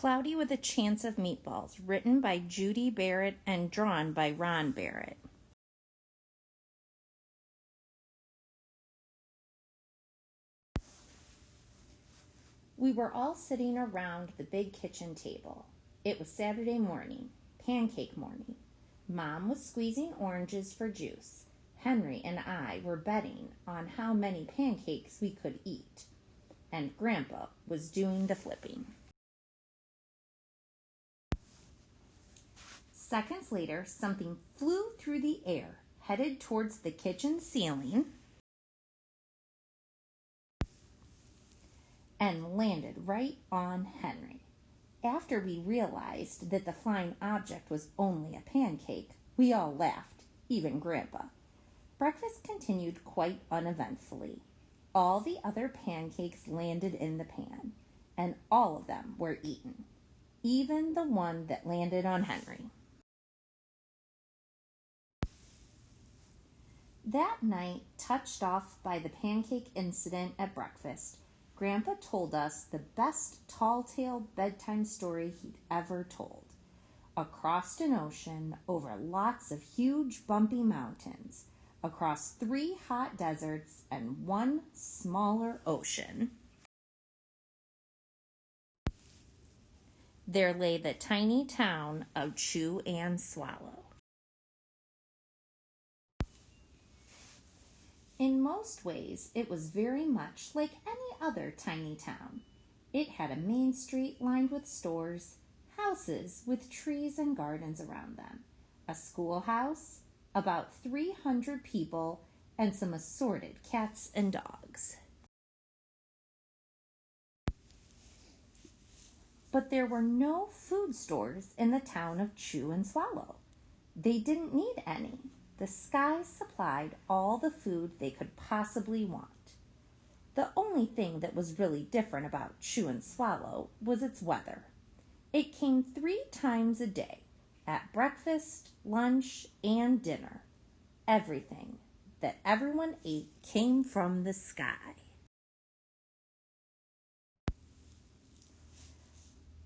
Cloudy with a Chance of Meatballs, written by Judy Barrett and drawn by Ron Barrett. We were all sitting around the big kitchen table. It was Saturday morning, pancake morning. Mom was squeezing oranges for juice. Henry and I were betting on how many pancakes we could eat. And Grandpa was doing the flipping. Seconds later, something flew through the air, headed towards the kitchen ceiling, and landed right on Henry. After we realized that the flying object was only a pancake, we all laughed, even Grandpa. Breakfast continued quite uneventfully. All the other pancakes landed in the pan, and all of them were eaten, even the one that landed on Henry. That night, touched off by the pancake incident at breakfast, Grandpa told us the best tall-tale bedtime story he'd ever told. Across an ocean, over lots of huge bumpy mountains, across 3 hot deserts and 1 smaller ocean, there lay the tiny town of Chew and Swallow. In most ways, it was very much like any other tiny town. It had a main street lined with stores, houses with trees and gardens around them, a schoolhouse, about 300 people, and some assorted cats and dogs. But there were no food stores in the town of Chew and Swallow. They didn't need any. The skies supplied all the food they could possibly want. The only thing that was really different about Chew and Swallow was its weather. It came 3 times a day, at breakfast, lunch, and dinner. Everything that everyone ate came from the sky.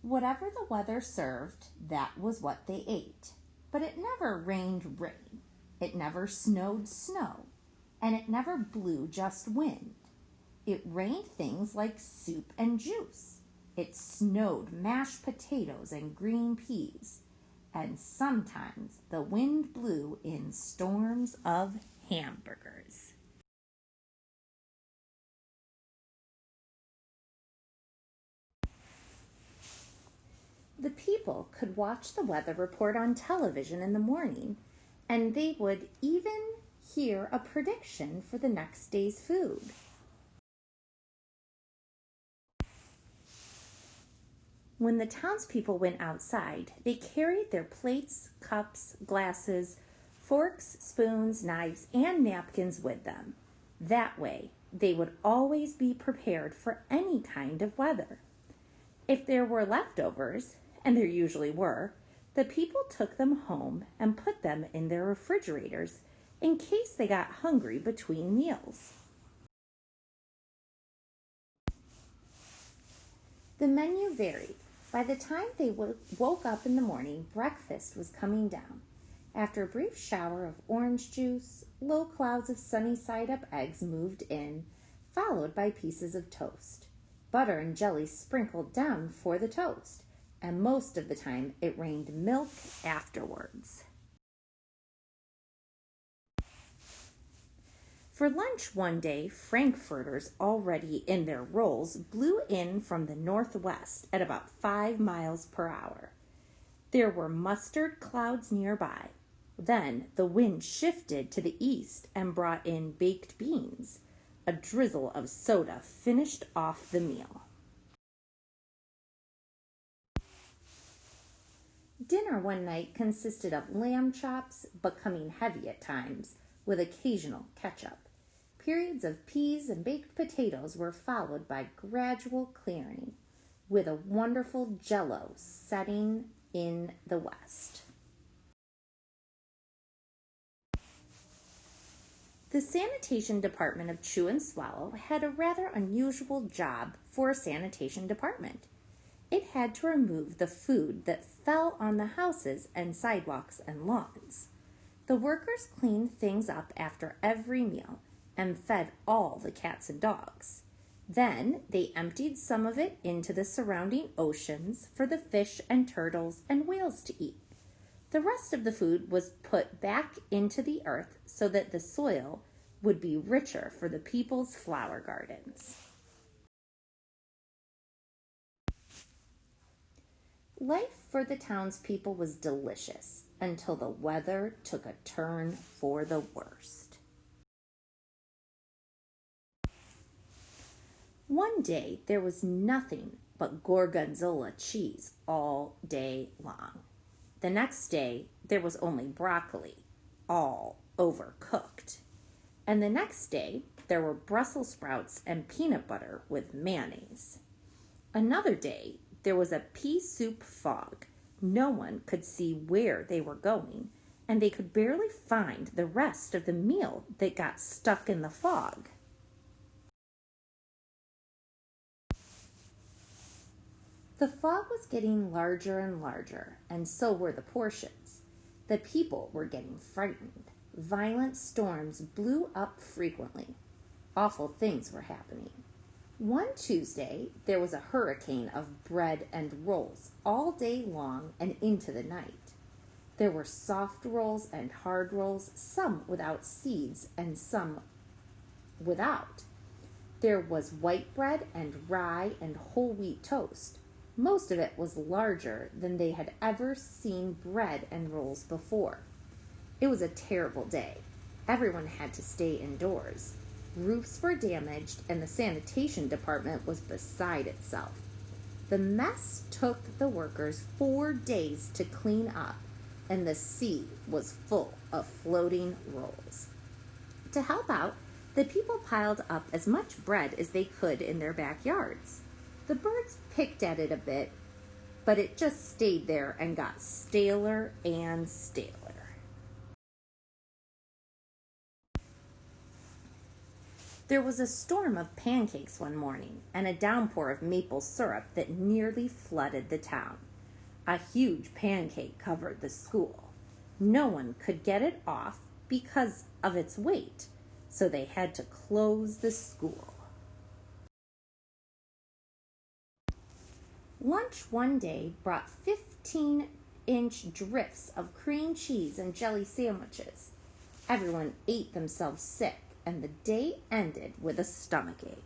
Whatever the weather served, that was what they ate. But it never rained rain. It never snowed snow, and it never blew just wind. It rained things like soup and juice. It snowed mashed potatoes and green peas, and sometimes the wind blew in storms of hamburgers. The people could watch the weather report on television in the morning, and they would even hear a prediction for the next day's food. When the townspeople went outside, they carried their plates, cups, glasses, forks, spoons, knives, and napkins with them. That way, they would always be prepared for any kind of weather. If there were leftovers, and there usually were, the people took them home and put them in their refrigerators in case they got hungry between meals. The menu varied. By the time they woke up in the morning, breakfast was coming down. After a brief shower of orange juice, low clouds of sunny-side-up eggs moved in, followed by pieces of toast. Butter and jelly sprinkled down for the toast, and most of the time it rained milk afterwards. For lunch one day, frankfurters already in their rolls blew in from the northwest at about 5 miles per hour. There were mustard clouds nearby. Then the wind shifted to the east and brought in baked beans. A drizzle of soda finished off the meal. Dinner one night consisted of lamb chops, becoming heavy at times, with occasional ketchup. Periods of peas and baked potatoes were followed by gradual clearing, with a wonderful jello setting in the west. The sanitation department of Chew and Swallow had a rather unusual job for a sanitation department. it had to remove the food that fell on the houses and sidewalks and lawns. The workers cleaned things up after every meal and fed all the cats and dogs. Then they emptied some of it into the surrounding oceans for the fish and turtles and whales to eat. The rest of the food was put back into the earth so that the soil would be richer for the people's flower gardens. Life for the townspeople was delicious until the weather took a turn for the worst. One day there was nothing but gorgonzola cheese all day long. The next day there was only broccoli, all overcooked. And the next day there were Brussels sprouts and peanut butter with mayonnaise. Another day there was a pea soup fog. No one could see where they were going, and they could barely find the rest of the meal that got stuck in the fog. The fog was getting larger and larger, and so were the portions. The people were getting frightened. Violent storms blew up frequently. Awful things were happening. One Tuesday, there was a hurricane of bread and rolls all day long and into the night. There were soft rolls and hard rolls, some without seeds and some without. There was white bread and rye and whole wheat toast. Most of it was larger than they had ever seen bread and rolls before. It was a terrible day. Everyone had to stay indoors. Roofs were damaged, and the sanitation department was beside itself. The mess took the workers 4 days to clean up, and the sea was full of floating rolls. To help out, the people piled up as much bread as they could in their backyards. The birds picked at it a bit, but it just stayed there and got staler and staler. There was a storm of pancakes one morning and a downpour of maple syrup that nearly flooded the town. A huge pancake covered the school. No one could get it off because of its weight, so they had to close the school. Lunch one day brought 15-inch drifts of cream cheese and jelly sandwiches. Everyone ate themselves sick, and the day ended with a stomachache.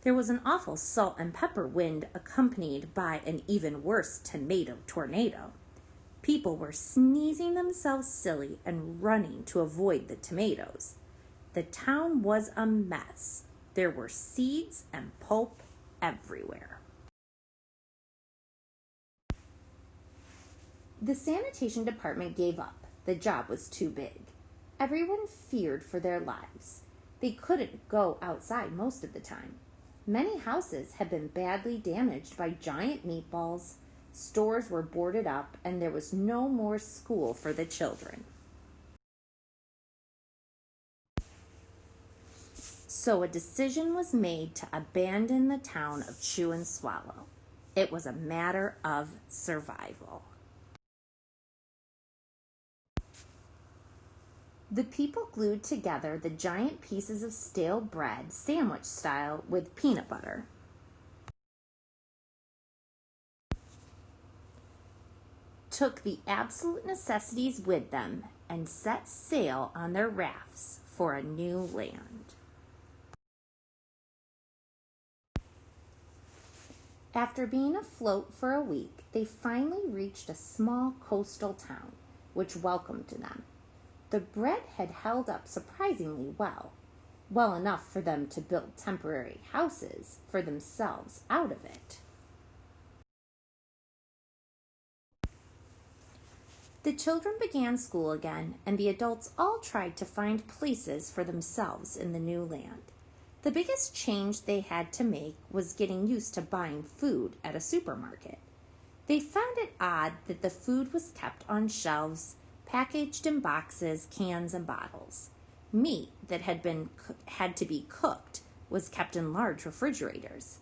There was an awful salt and pepper wind accompanied by an even worse tomato tornado. People were sneezing themselves silly and running to avoid the tomatoes. The town was a mess. There were seeds and pulp everywhere. The sanitation department gave up. The job was too big. Everyone feared for their lives. They couldn't go outside most of the time. Many houses had been badly damaged by giant meatballs, stores were boarded up, and there was no more school for the children. So a decision was made to abandon the town of Chew and Swallow. It was a matter of survival. The people glued together the giant pieces of stale bread, sandwich style, with peanut butter. Took the absolute necessities with them and set sail on their rafts for a new land. After being afloat for a week, they finally reached a small coastal town, which welcomed them. The bread had held up surprisingly well enough for them to build temporary houses for themselves out of it. The children began school again, and the adults all tried to find places for themselves in the new land. The biggest change they had to make was getting used to buying food at a supermarket. They found it odd that the food was kept on shelves, packaged in boxes, cans, and bottles. Meat that had to be cooked was kept in large refrigerators.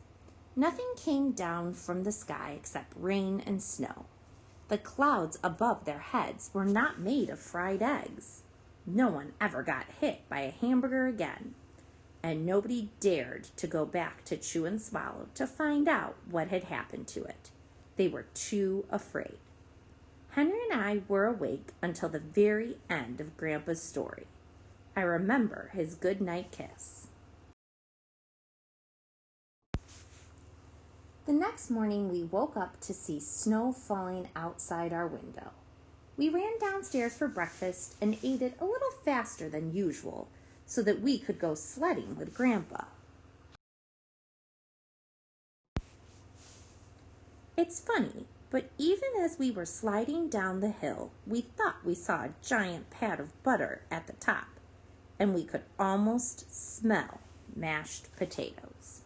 Nothing came down from the sky except rain and snow. The clouds above their heads were not made of fried eggs. No one ever got hit by a hamburger again, and nobody dared to go back to Chew and Swallow to find out what had happened to it. They were too afraid. Henry and I were awake until the very end of Grandpa's story. I remember his good-night kiss. The next morning we woke up to see snow falling outside our window. We ran downstairs for breakfast and ate it a little faster than usual so that we could go sledding with Grandpa. It's funny, but even as we were sliding down the hill, we thought we saw a giant pat of butter at the top, and we could almost smell mashed potatoes.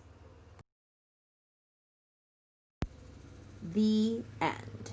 The end.